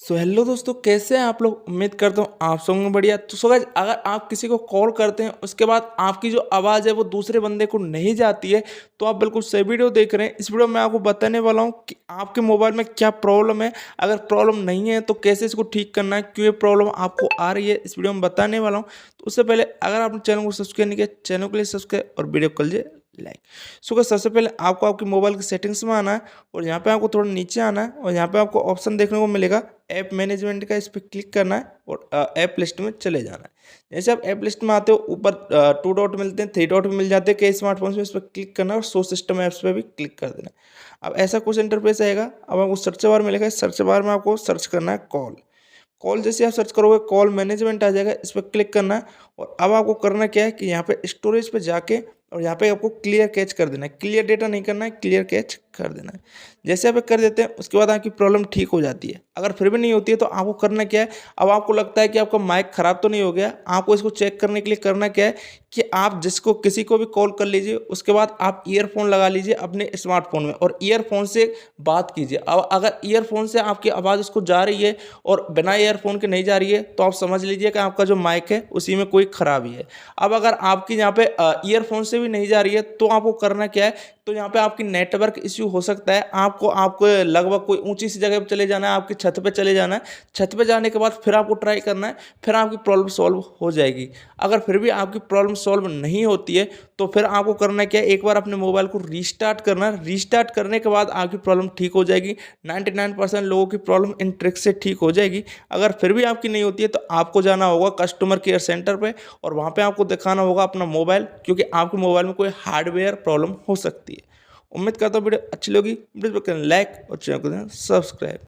Hello दोस्तों, कैसे हैं आप लोग। उम्मीद करता हूँ आप सब में बढ़िया। तो गाइस, अगर आप किसी को कॉल करते हैं उसके बाद आपकी जो आवाज़ है वो दूसरे बंदे को नहीं जाती है, तो आप बिल्कुल सही वीडियो देख रहे हैं। इस वीडियो में आपको बताने वाला हूँ कि आपके मोबाइल में क्या प्रॉब्लम है। अगर प्रॉब्लम नहीं है तो कैसे इसको ठीक करना है, क्यों ये प्रॉब्लम आपको आ रही है, इस वीडियो में बताने वाला हूँ। तो उससे पहले अगर आपने चैनल को सब्सक्राइब नहीं किया, चैनल के लिए सब्सक्राइब और वीडियो कर लीजिए लाइक। सो गाइस, सबसे पहले आपको आपके मोबाइल की सेटिंग्स में आना है और यहाँ पे आपको थोड़ा नीचे आना है और यहाँ पे आपको ऑप्शन देखने को मिलेगा ऐप मैनेजमेंट का। इस पर क्लिक करना है और ऐप लिस्ट में चले जाना है। जैसे आप ऐप लिस्ट में आते हो, ऊपर 2 डॉट मिलते हैं, 3 डॉट मिल जाते हैं कई स्मार्टफोन में। इस पर क्लिक करना है और शो सिस्टम ऐप्स पे भी क्लिक कर देना है। अब ऐसा कुछ इंटरफेस आएगा। अब आपको सर्च बार मिलेगा, सर्च बार में आपको सर्च करना है कॉल। कॉल जैसे आप सर्च करोगे कॉल मैनेजमेंट आ जाएगा, इस पर क्लिक करना है। और अब आपको करना क्या है कि यहाँ पे स्टोरेज पे जाके और यहाँ पे आपको क्लियर कैच कर देना है। क्लियर डेटा नहीं करना है, क्लियर कैच कर देना है। जैसे आप कर देते हैं उसके बाद आपकी प्रॉब्लम ठीक हो जाती है। अगर फिर भी नहीं होती है तो आपको करना क्या है, अब आपको लगता है कि आपका माइक ख़राब तो नहीं हो गया, आपको इसको चेक करने के लिए करना क्या है कि आप जिसको किसी को भी कॉल कर लीजिए, उसके बाद आप ईयरफोन लगा लीजिए अपने स्मार्टफोन में और ईयरफोन से बात कीजिए। अब अगर ईयरफोन से आपकी आवाज़ उसको जा रही है और बिना ईयरफोन के नहीं जा रही है तो आप समझ लीजिए कि आपका जो माइक है उसी में कोई खराबी है। अब अगर आपकी यहाँ पे ईयरफोन से भी नहीं जा रही है तो आपको करना क्या है, तो यहाँ पे आपकी नेटवर्क इश्यू हो सकता है। आपको लगभग कोई ऊंची सी जगह पे चले जाना है, आपकी छत पे चले जाना है। छत पे जाने के बाद फिर आपको ट्राई करना है, फिर आपकी प्रॉब्लम सॉल्व हो जाएगी। अगर फिर भी आपकी प्रॉब्लम सॉल्व नहीं होती है तो फिर आपको करना क्या है, एक बार अपने मोबाइल को रीस्टार्ट करना है। रीस्टार्ट करने के बाद आपकी प्रॉब्लम ठीक हो जाएगी। 99% लोगों की प्रॉब्लम इन ट्रिक से ठीक हो जाएगी। अगर फिर भी आपकी नहीं होती है तो आपको जाना होगा कस्टमर केयर सेंटर पे और वहाँ पे आपको दिखाना होगा अपना मोबाइल, क्योंकि आपके मोबाइल में कोई हार्डवेयर प्रॉब्लम हो सकती है। उम्मीद करता हूँ वीडियो अच्छी लगी। वीडियो को करें लाइक और चैनल को दें सब्सक्राइब।